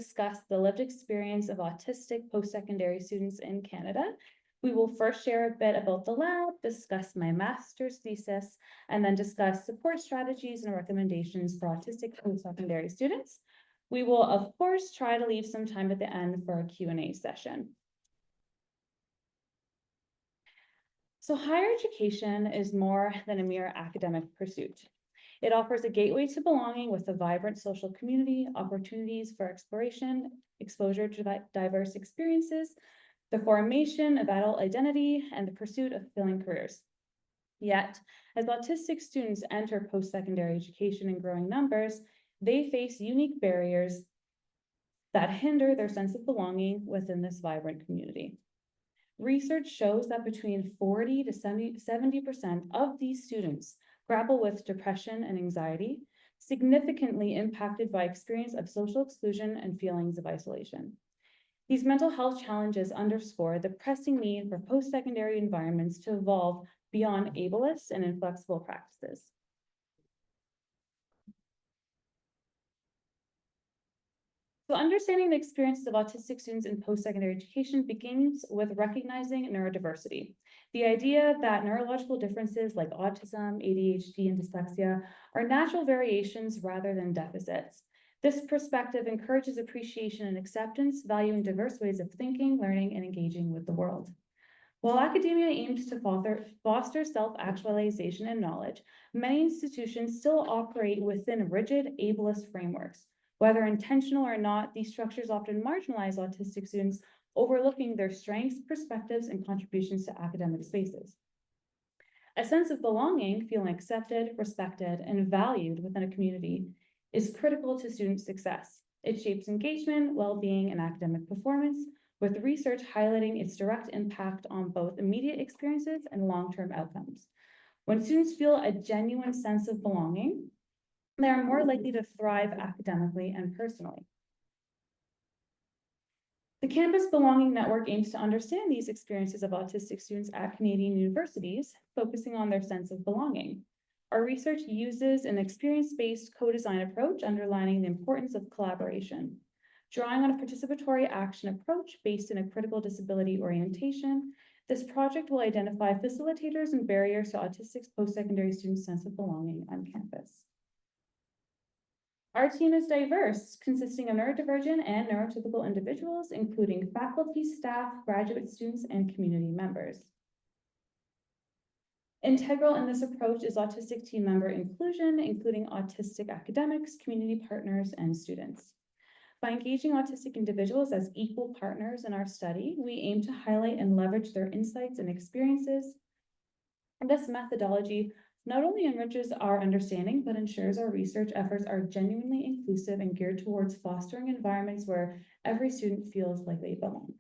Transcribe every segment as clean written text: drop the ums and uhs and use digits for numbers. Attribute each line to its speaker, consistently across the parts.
Speaker 1: discuss the lived experience of autistic post-secondary students in Canada. We will first share a bit about the lab, discuss my master's thesis, and then discuss support strategies and recommendations for autistic post-secondary students. We will, of course, try to leave some time at the end for a Q&A session. So higher education is more than a mere academic pursuit. It offers a gateway to belonging with a vibrant social community, opportunities for exploration, exposure to diverse experiences, the formation of adult identity, and the pursuit of fulfilling careers. Yet, as autistic students enter post-secondary education in growing numbers, they face unique barriers that hinder their sense of belonging within this vibrant community. Research shows that between 40 to 70% of these students grapple with depression and anxiety, significantly impacted by experience of social exclusion and feelings of isolation. These mental health challenges underscore the pressing need for post-secondary environments to evolve beyond ableist and inflexible practices. So understanding the experiences of autistic students in post-secondary education begins with recognizing neurodiversity. The idea that neurological differences like autism, ADHD, and dyslexia are natural variations rather than deficits. This perspective encourages appreciation and acceptance, valuing diverse ways of thinking, learning, and engaging with the world. While academia aims to foster self-actualization and knowledge, many institutions still operate within rigid ableist frameworks. Whether intentional or not, these structures often marginalize autistic students, overlooking their strengths, perspectives, and contributions to academic spaces. A sense of belonging, feeling accepted, respected, and valued within a community is critical to student success. It shapes engagement, well-being, and academic performance, with research highlighting its direct impact on both immediate experiences and long-term outcomes. When students feel a genuine sense of belonging, they are more likely to thrive academically and personally. The Campus Belonging Network aims to understand these experiences of autistic students at Canadian universities, focusing on their sense of belonging. Our research uses an experience-based co-design approach underlining the importance of collaboration. Drawing on a participatory action approach based in a critical disability orientation, this project will identify facilitators and barriers to autistic post-secondary students' sense of belonging on campus. Our team is diverse, consisting of neurodivergent and neurotypical individuals, including faculty, staff, graduate students, and community members. Integral in this approach is autistic team member inclusion, including autistic academics, community partners, and students. By engaging autistic individuals as equal partners in our study, we aim to highlight and leverage their insights and experiences. And this methodology not only enriches our understanding, but ensures our research efforts are genuinely inclusive and geared towards fostering environments where every student feels like they belong.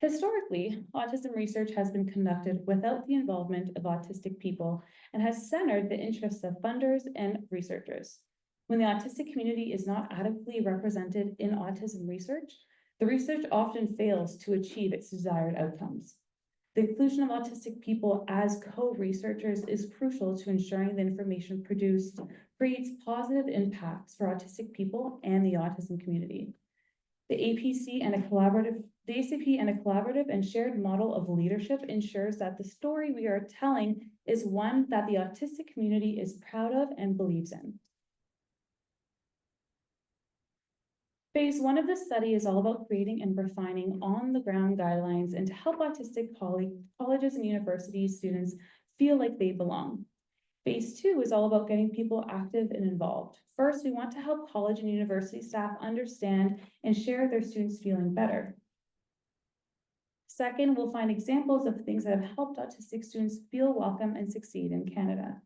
Speaker 1: Historically, autism research has been conducted without the involvement of autistic people and has centered the interests of funders and researchers. When the autistic community is not adequately represented in autism research, the research often fails to achieve its desired outcomes. The inclusion of autistic people as co-researchers is crucial to ensuring the information produced creates positive impacts for autistic people and the autism community. The ACP and a collaborative and shared model of leadership ensures that the story we are telling is one that the autistic community is proud of and believes in. Phase 1 of the study is all about creating and refining on-the-ground guidelines and to help autistic colleges and university students feel like they belong. Phase 2 is all about getting people active and involved. First, we want to help college and university staff understand and share their students feeling better. Second, we'll find examples of things that have helped autistic students feel welcome and succeed in Canada.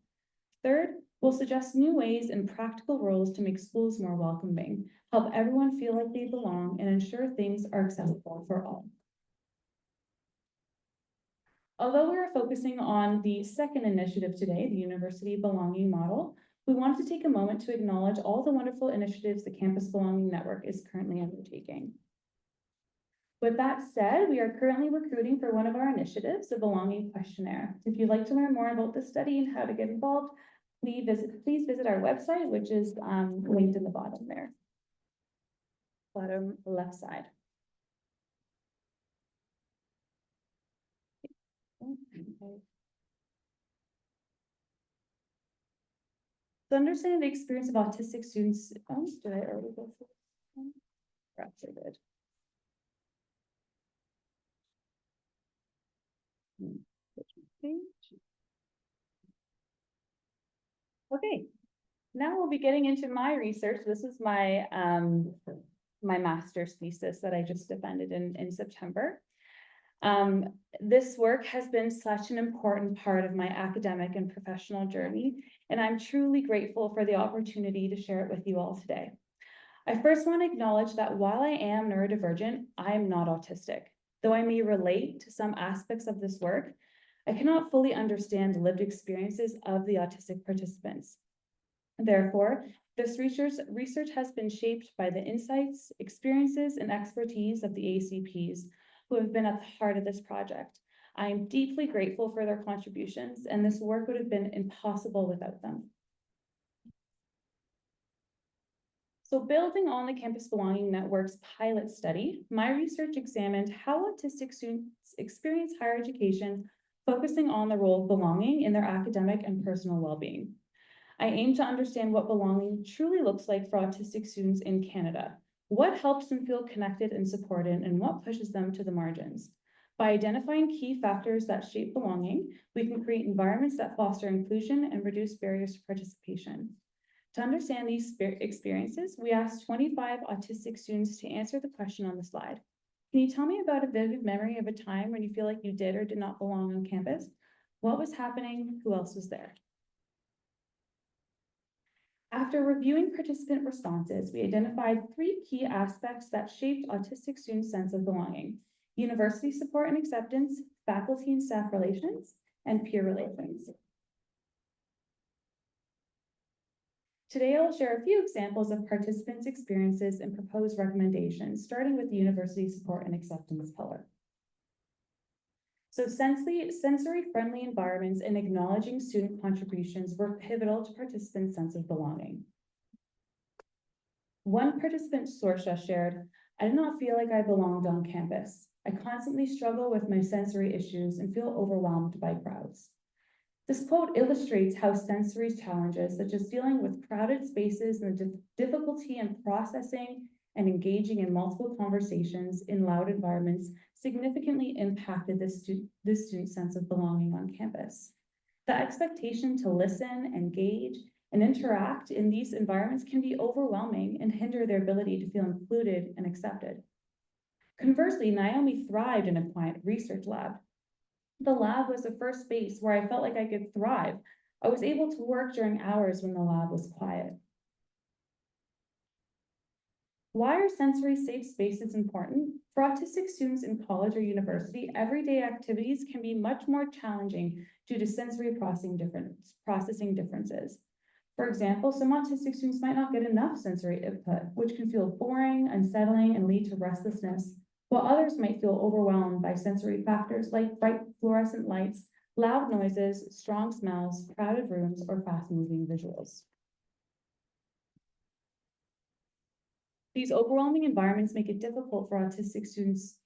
Speaker 1: Third, we'll suggest new ways and practical roles to make schools more welcoming, help everyone feel like they belong, and ensure things are accessible for all. Although we are focusing on the second initiative today, the University Belonging Model, we want to take a moment to acknowledge all the wonderful initiatives the Campus Belonging Network is currently undertaking. With that said, we are currently recruiting for one of our initiatives, the Belonging Questionnaire. If you'd like to learn more about this study and how to get involved, please visit our website, which is linked in the bottom there. Bottom left side. Okay. So understanding the experience of autistic students, oh, did I already go through this one? Perhaps I did. Okay, now we'll be getting into my research. This is my my master's thesis that I just defended in September. This work has been such an important part of my academic and professional journey, and I'm truly grateful for the opportunity to share it with you all today. I first want to acknowledge that while I am neurodivergent, I am not autistic. Though I may relate to some aspects of this work, I cannot fully understand the lived experiences of the autistic participants. Therefore, this research has been shaped by the insights, experiences, and expertise of the ACPs who have been at the heart of this project. I am deeply grateful for their contributions, and this work would have been impossible without them. So building on the Campus Belonging Network's pilot study, my research examined how autistic students experience higher education, focusing on the role of belonging in their academic and personal well-being. I aim to understand what belonging truly looks like for autistic students in Canada, what helps them feel connected and supported, and what pushes them to the margins. By identifying key factors that shape belonging, we can create environments that foster inclusion and reduce barriers to participation. To understand these experiences, we asked 25 autistic students to answer the question on the slide. Can you tell me about a vivid memory of a time when you feel like you did or did not belong on campus? What was happening? Who else was there? After reviewing participant responses, we identified 3 key aspects that shaped autistic students' sense of belonging: university support and acceptance, faculty and staff relations, and peer relations. Today, I'll share a few examples of participants' experiences and proposed recommendations, starting with the university support and acceptance pillar. So sensory-friendly environments and acknowledging student contributions were pivotal to participants' sense of belonging. One participant, Sorsha, shared, "I did not feel like I belonged on campus. I constantly struggle with my sensory issues and feel overwhelmed by crowds." This quote illustrates how sensory challenges, such as dealing with crowded spaces and the difficulty in processing and engaging in multiple conversations in loud environments, significantly impacted this student's sense of belonging on campus. The expectation to listen, engage, and interact in these environments can be overwhelming and hinder their ability to feel included and accepted. Conversely, Naomi thrived in a quiet research lab. The lab was the first space where I felt like I could thrive. I was able to work during hours when the lab was quiet. Why are sensory safe spaces important? For autistic students in college or university, everyday activities can be much more challenging due to sensory processing differences. For example, some autistic students might not get enough sensory input, which can feel boring, unsettling, and lead to restlessness, while others might feel overwhelmed by sensory factors like bright fluorescent lights, loud noises, strong smells, crowded rooms, or fast-moving visuals. These overwhelming environments make it difficult for autistic students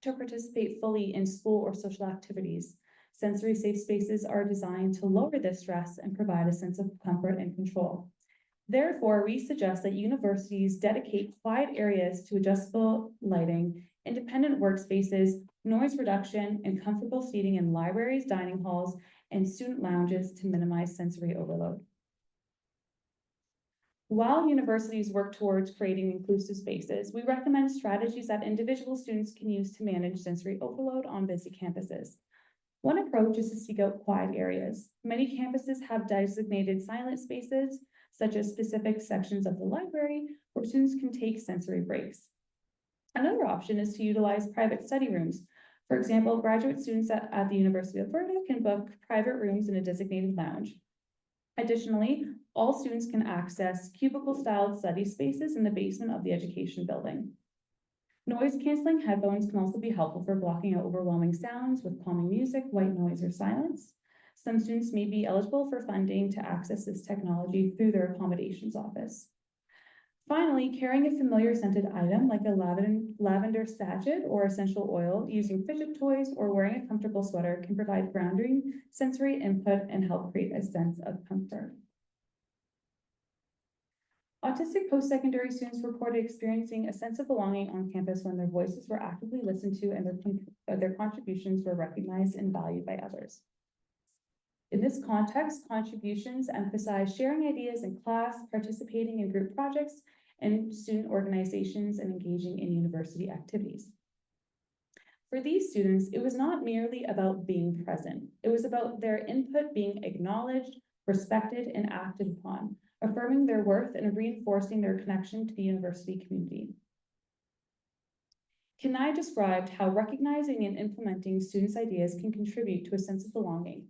Speaker 1: to participate fully in school or social activities. Sensory safe spaces are designed to lower this stress and provide a sense of comfort and control. Therefore, we suggest that universities dedicate quiet areas to adjustable lighting, independent workspaces, noise reduction, and comfortable seating in libraries, dining halls, and student lounges to minimize sensory overload. While universities work towards creating inclusive spaces, we recommend strategies that individual students can use to manage sensory overload on busy campuses. One approach is to seek out quiet areas. Many campuses have designated silent spaces, such as specific sections of the library, where students can take sensory breaks. Another option is to utilize private study rooms. For example, graduate students at the University of Alberta can book private rooms in a designated lounge. Additionally, all students can access cubicle-styled study spaces in the basement of the education building. Noise-canceling headphones can also be helpful for blocking out overwhelming sounds with calming music, white noise, or silence. Some students may be eligible for funding to access this technology through their accommodations office. Finally, carrying a familiar scented item like a lavender sachet or essential oil, using fidget toys, or wearing a comfortable sweater can provide grounding sensory input and help create a sense of comfort. Autistic post-secondary students reported experiencing a sense of belonging on campus when their voices were actively listened to and their contributions were recognized and valued by others. In this context, contributions emphasize sharing ideas in class, participating in group projects and student organizations, and engaging in university activities. For these students, it was not merely about being present. It was about their input being acknowledged, respected, and acted upon, affirming their worth and reinforcing their connection to the university community. Kenai described how recognizing and implementing students' ideas can contribute to a sense of belonging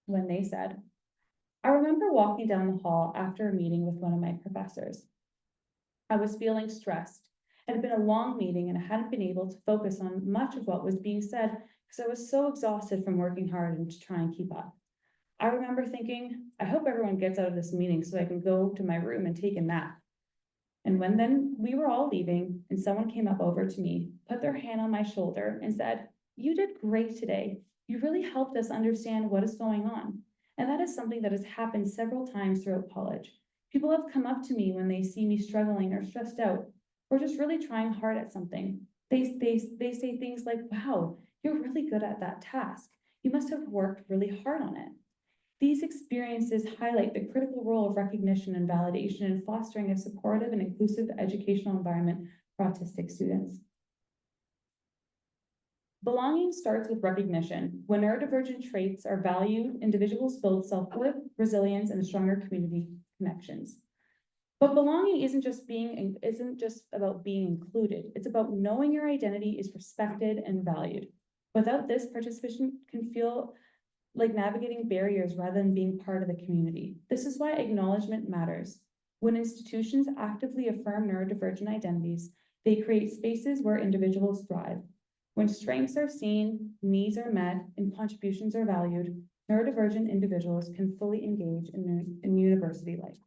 Speaker 1: when they said, "I remember walking down the hall after a meeting with one of my professors. I was feeling stressed. It had been a long meeting and I hadn't been able to focus on much of what was being said because I was so exhausted from working hard and to try and keep up. I remember thinking, I hope everyone gets out of this meeting so I can go to my room and take a nap. And when then we were all leaving and someone came up over to me, put their hand on my shoulder and said, 'You did great today. You really helped us understand what is going on.' And that is something that has happened several times throughout college. People have come up to me when they see me struggling or stressed out, or just really trying hard at something. They say things like, 'Wow, you're really good at that task. You must have worked really hard on it.' These experiences highlight the critical role of recognition and validation in fostering a supportive and inclusive educational environment for autistic students. Belonging starts with recognition. When neurodivergent traits are valued, individuals build self-worth, resilience, and stronger community connections. But belonging isn't just about being included. It's about knowing your identity is respected and valued. Without this, participation can feel like navigating barriers rather than being part of the community. This is why acknowledgement matters. When institutions actively affirm neurodivergent identities, they create spaces where individuals thrive. When strengths are seen, needs are met, and contributions are valued, neurodivergent individuals can fully engage in university life.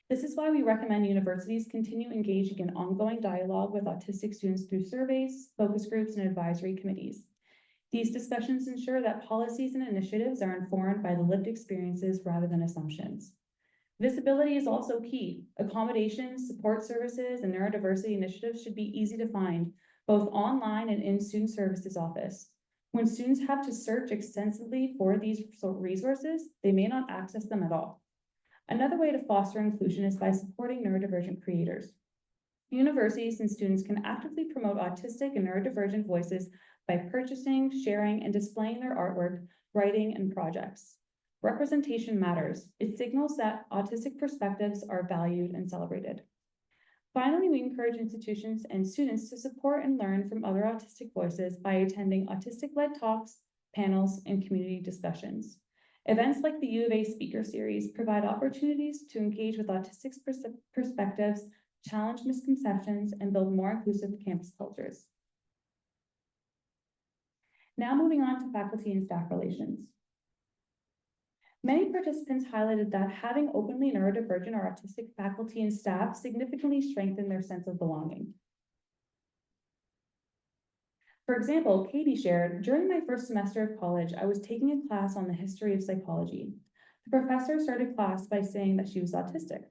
Speaker 1: This is why we recommend universities continue engaging in ongoing dialogue with autistic students through surveys, focus groups, and advisory committees. These discussions ensure that policies and initiatives are informed by the lived experiences rather than assumptions. Visibility is also key. Accommodations, support services, and neurodiversity initiatives should be easy to find, both online and in student services office. When students have to search extensively for these resources, they may not access them at all. Another way to foster inclusion is by supporting neurodivergent creators. Universities and students can actively promote autistic and neurodivergent voices by purchasing, sharing, and displaying their artwork, writing, and projects. Representation matters. It signals that autistic perspectives are valued and celebrated. Finally, we encourage institutions and students to support and learn from other autistic voices by attending autistic-led talks, panels, and community discussions. Events like the U of A Speaker Series provide opportunities to engage with autistic perspectives, challenge misconceptions, and build more inclusive campus cultures. Now moving on to faculty and staff relations. Many participants highlighted that having openly neurodivergent or autistic faculty and staff significantly strengthened their sense of belonging. For example, Katie shared, during my first semester of college, I was taking a class on the history of psychology. The professor started class by saying that she was autistic.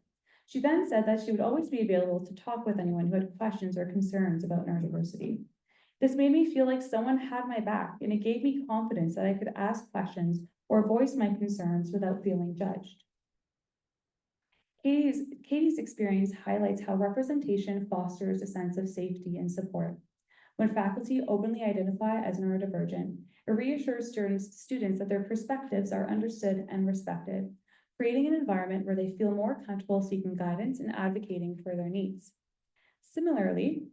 Speaker 1: She then said that she would always be available to talk with anyone who had questions or concerns about neurodiversity. This made me feel like someone had my back, and it gave me confidence that I could ask questions or voice my concerns without feeling judged. Katie's experience highlights how representation fosters a sense of safety and support. When faculty openly identify as neurodivergent, it reassures students that their perspectives are understood and respected, creating an environment where they feel more comfortable seeking guidance and advocating for their needs. Similarly,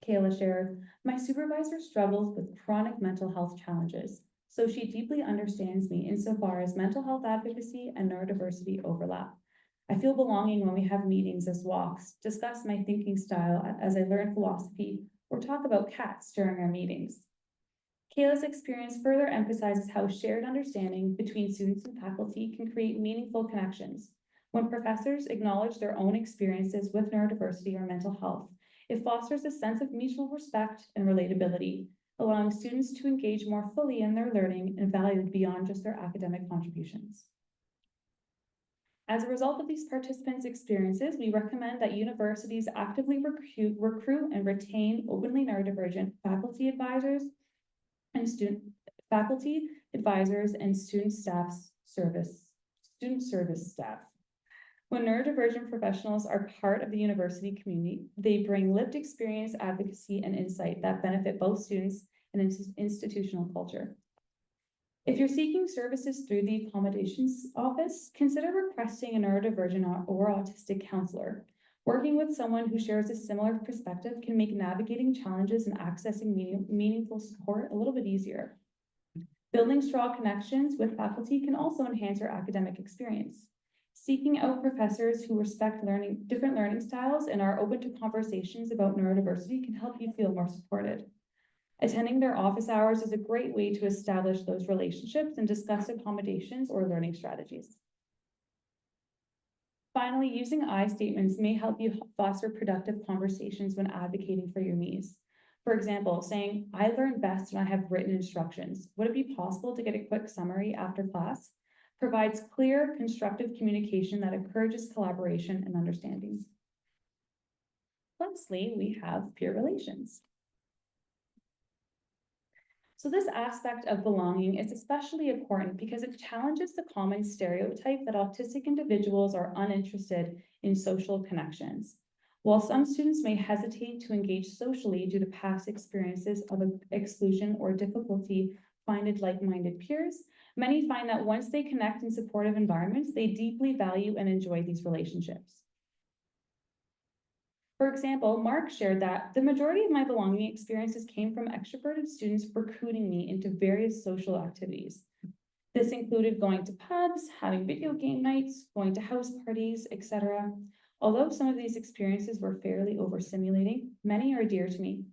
Speaker 1: Kayla shared, my supervisor struggles with chronic mental health challenges, so she deeply understands me insofar as mental health advocacy and neurodiversity overlap. I feel belonging when we have meetings as walks, discuss my thinking style as I learn philosophy, or talk about cats during our meetings. Kayla's experience further emphasizes how shared understanding between students and faculty can create meaningful connections. When professors acknowledge their own experiences with neurodiversity or mental health, it fosters a sense of mutual respect and relatability, allowing students to engage more fully in their learning and valued beyond just their academic contributions. As a result of these participants' experiences, we recommend that universities actively recruit and retain openly neurodivergent faculty advisors and student service staff. When neurodivergent professionals are part of the university community, they bring lived experience, advocacy, and insight that benefit both students and institutional culture. If you're seeking services through the accommodations office, consider requesting a neurodivergent or autistic counselor. Working with someone who shares a similar perspective can make navigating challenges and accessing meaningful support a little bit easier. Building strong connections with faculty can also enhance your academic experience. Seeking out professors who respect different learning styles and are open to conversations about neurodiversity can help you feel more supported. Attending their office hours is a great way to establish those relationships and discuss accommodations or learning strategies. Finally, using I statements may help you foster productive conversations when advocating for your needs. For example, saying, "I learn best when I have written instructions. Would it be possible to get a quick summary after class?" provides clear, constructive communication that encourages collaboration and understanding. Lastly, we have peer relations. So this aspect of belonging is especially important because it challenges the common stereotype that autistic individuals are uninterested in social connections. While some students may hesitate to engage socially due to past experiences of exclusion or difficulty finding like-minded peers, many find that once they connect in supportive environments, they deeply value and enjoy these relationships. For example, Mark shared that the majority of my belonging experiences came from extroverted students recruiting me into various social activities. This included going to pubs, having video game nights, going to house parties, etc. Although some of these experiences were fairly overstimulating, many are dear to me.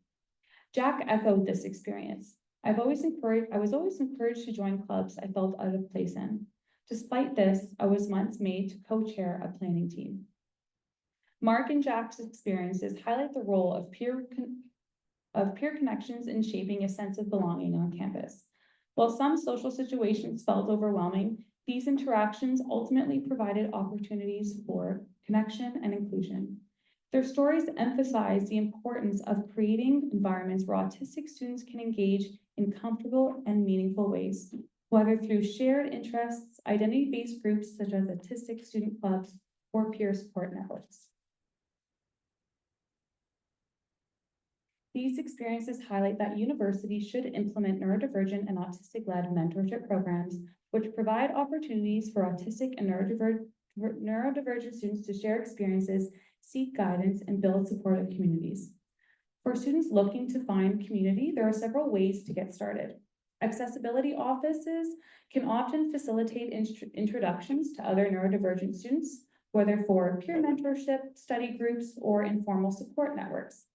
Speaker 1: Jack echoed this experience. I was always encouraged to join clubs I felt out of place in. Despite this, I was once made to co-chair a planning team. Mark and Jack's experiences highlight the role of peer connections in shaping a sense of belonging on campus. While some social situations felt overwhelming, these interactions ultimately provided opportunities for connection and inclusion. Their stories emphasize the importance of creating environments where autistic students can engage in comfortable and meaningful ways, whether through shared interests, identity-based groups such as autistic student clubs, or peer support networks. These experiences highlight that universities should implement neurodivergent and autistic-led mentorship programs, which provide opportunities for autistic and neurodivergent students to share experiences, seek guidance, and build supportive communities. For students looking to find community, there are several ways to get started. Accessibility offices can often facilitate introductions to other neurodivergent students, whether for peer mentorship, study groups, or informal support networks.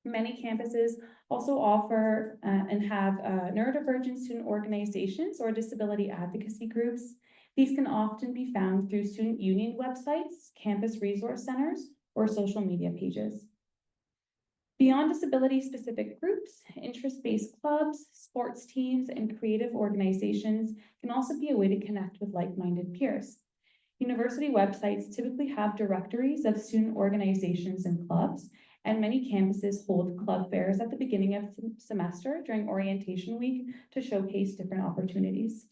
Speaker 1: Many campuses also offer and have neurodivergent student organizations or disability advocacy groups. These can often be found through student union websites, campus resource centers, or social media pages. Beyond disability-specific groups, interest-based clubs, sports teams, and creative organizations can also be a way to connect with like-minded peers. University websites typically have directories of student organizations and clubs, and many campuses hold club fairs at the beginning of the semester during orientation week to showcase different opportunities.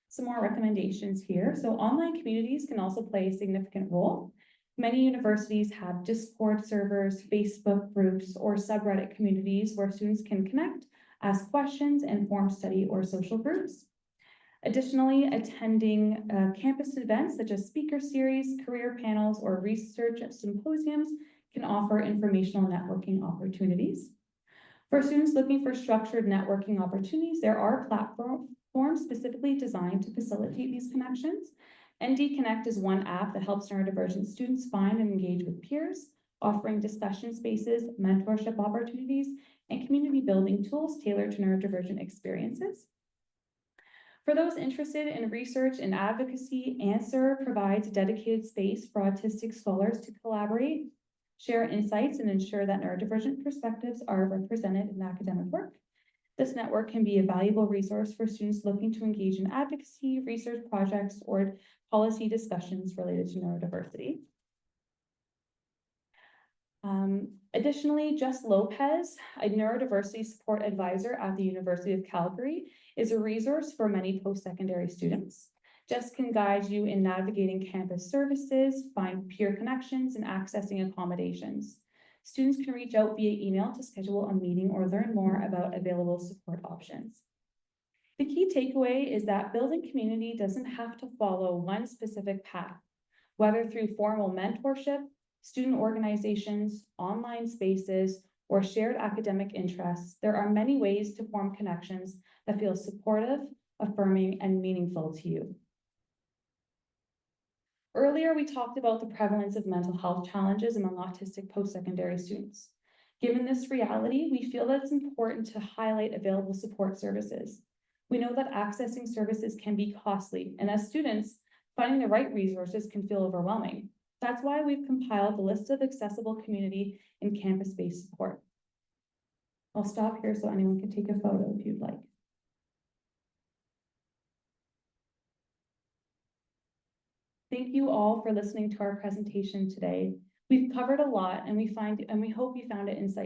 Speaker 1: Some more recommendations here. So online communities can also play a significant role. Many universities have Discord servers, Facebook groups, or subreddit communities where students can connect, ask questions, and form study or social groups. Additionally, attending campus events such as speaker series, career panels, or research symposiums can offer informational networking opportunities. For students looking for structured networking opportunities, there are platforms specifically designed to facilitate these connections. ND Connect is one app that helps neurodivergent students find and engage with peers, offering discussion spaces, mentorship opportunities, and community building tools tailored to neurodivergent experiences. For those interested in research and advocacy, Answer provides a dedicated space for autistic scholars to collaborate, share insights, and ensure that neurodivergent perspectives are represented in academic work. This network can be a valuable resource for students looking to engage in advocacy, research projects, or policy discussions related to neurodiversity. Additionally, Jess Lopez, a neurodiversity support advisor at the University of Calgary, is a resource for many post-secondary students. Jess can guide you in navigating campus services, find peer connections, and accessing accommodations. Students can reach out via email to schedule a meeting or learn more about available support options. The key takeaway is that building community doesn't have to follow one specific path, whether through formal mentorship, student organizations, online spaces, or shared academic interests. There are many ways to form connections that feel supportive, affirming, and meaningful to you. Earlier, we talked about the prevalence of mental health challenges among autistic post-secondary students. Given this reality, we feel that it's important to highlight available support services. We know that accessing services can be costly, and as students, finding the right resources can feel overwhelming. That's why we've compiled a list of accessible community and campus-based support. I'll stop here so anyone can take a photo if you'd like. Thank you all for listening to our presentation today. We've covered a lot, and we hope you found it insightful.